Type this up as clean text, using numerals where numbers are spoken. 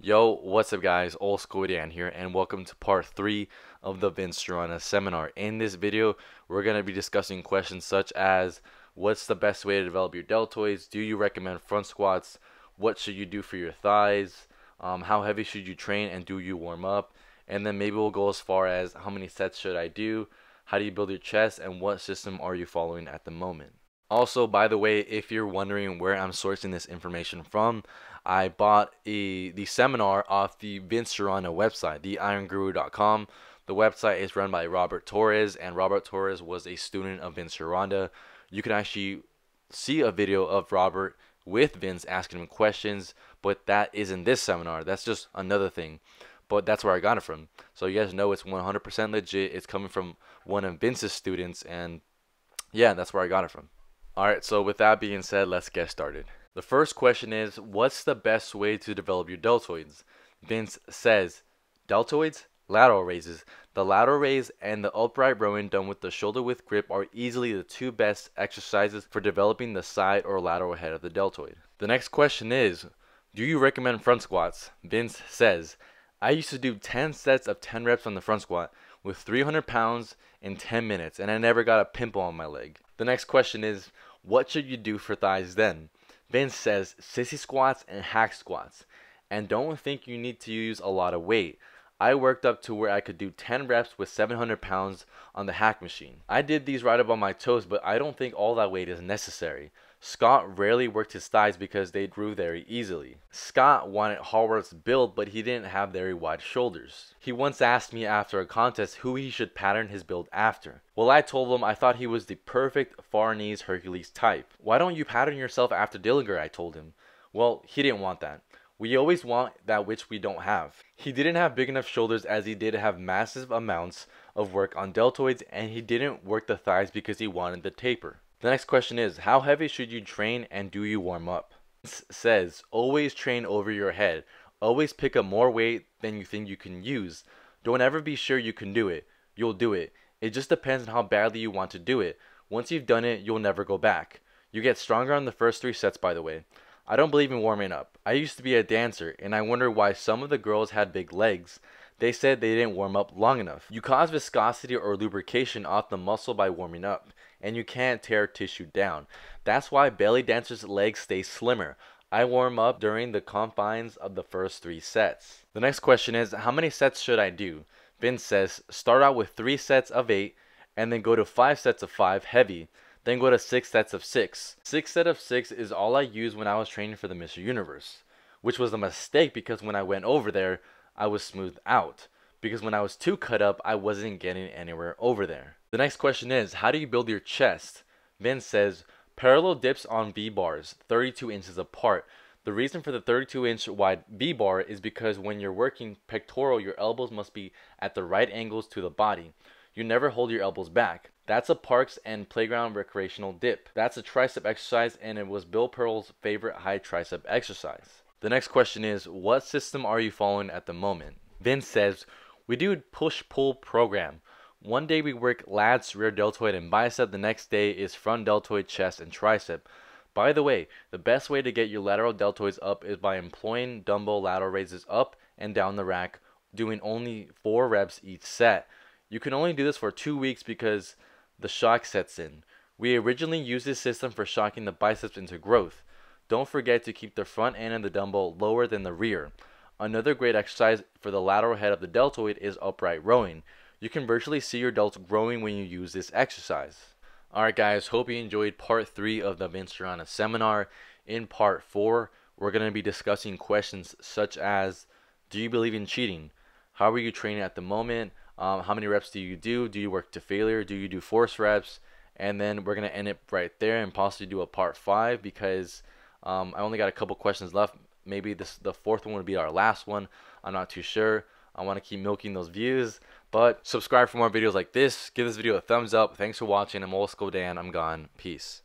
Yo, what's up guys, Old School Dan here, and welcome to part 3 of the Vince Gironda seminar. In this video, we're going to be discussing questions such as, what's the best way to develop your deltoids? Do you recommend front squats? What should you do for your thighs? How heavy should you train and do you warm up? And then maybe we'll go as far as how many sets should I do? How do you build your chest? And what system are you following at the moment? Also, by the way, if you're wondering where I'm sourcing this information from, I bought the seminar off the Vince Gironda website, theiRonguru.com. The website is run by Robert Torres, and Robert Torres was a student of Vince Gironda. You can actually see a video of Robert with Vince asking him questions, but that isn't this seminar. That's just another thing. But that's where I got it from. So you guys know it's 100% legit. It's coming from one of Vince's students, and yeah, that's where I got it from. Alright, so with that being said, let's get started. The first question is, what's the best way to develop your deltoids? Vince says, deltoids? Lateral raises. The lateral raise and the upright rowing done with the shoulder width grip are easily the two best exercises for developing the side or lateral head of the deltoid. The next question is, do you recommend front squats? Vince says, I used to do 10 sets of 10 reps on the front squat with 300 pounds in 10 minutes, and I never got a pimple on my leg. The next question is, what should you do for thighs then? Vince says sissy squats and hack squats, and don't think you need to use a lot of weight. I worked up to where I could do 10 reps with 700 pounds on the hack machine. I did these right up on my toes, but I don't think all that weight is necessary. Scott rarely worked his thighs because they grew very easily. Scott wanted Howard's build, but he didn't have very wide shoulders. He once asked me after a contest who he should pattern his build after. Well, I told him I thought he was the perfect far knees Hercules type. Why don't you pattern yourself after Dillinger, I told him. Well, he didn't want that. We always want that which we don't have. He didn't have big enough shoulders, as he did have massive amounts of work on deltoids, and he didn't work the thighs because he wanted the taper. The next question is, how heavy should you train and do you warm up? This says, always train over your head. Always pick up more weight than you think you can use. Don't ever be sure you can do it. You'll do it. It just depends on how badly you want to do it. Once you've done it, you'll never go back. You get stronger on the first 3 sets, by the way. I don't believe in warming up. I used to be a dancer, and I wonder why some of the girls had big legs. They said they didn't warm up long enough. You cause viscosity or lubrication off the muscle by warming up, and you can't tear tissue down. That's why belly dancers' legs stay slimmer. I warm up during the confines of the first 3 sets. The next question is, how many sets should I do? Vince says, start out with 3 sets of 8, and then go to 5 sets of 5 heavy. Then go to 6 sets of 6. 6 sets of 6 is all I used when I was training for the Mr. Universe, which was a mistake because when I went over there, I was smoothed out. Because when I was too cut up, I wasn't getting anywhere over there. The next question is, how do you build your chest? Vince says, parallel dips on V-bars, 32 inches apart. The reason for the 32-inch wide V-bar is because when you're working pectoral, your elbows must be at the right angles to the body. You never hold your elbows back. That's a parks and playground recreational dip. That's a tricep exercise, and it was Bill Pearl's favorite high tricep exercise. The next question is, what system are you following at the moment? Vince says, we do push-pull program. One day we work lats, rear deltoid, and bicep. The next day is front deltoid, chest, and tricep. By the way, the best way to get your lateral deltoids up is by employing dumbbell lateral raises up and down the rack, doing only 4 reps each set. You can only do this for 2 weeks because the shock sets in. We originally used this system for shocking the biceps into growth. Don't forget to keep the front end of the dumbbell lower than the rear. Another great exercise for the lateral head of the deltoid is upright rowing. You can virtually see your delts growing when you use this exercise. Alright guys, hope you enjoyed part 3 of the Vince Gironda seminar. In part 4, we're going to be discussing questions such as, do you believe in cheating? How are you training at the moment? How many reps do you do? Do you work to failure? Do you do force reps? And then we're going to end it right there and possibly do a part 5 because I only got a couple questions left. Maybe the 4th one would be our last one. I'm not too sure. I want to keep milking those views. But subscribe for more videos like this. Give this video a thumbs up. Thanks for watching. I'm Old School Dan. I'm gone. Peace.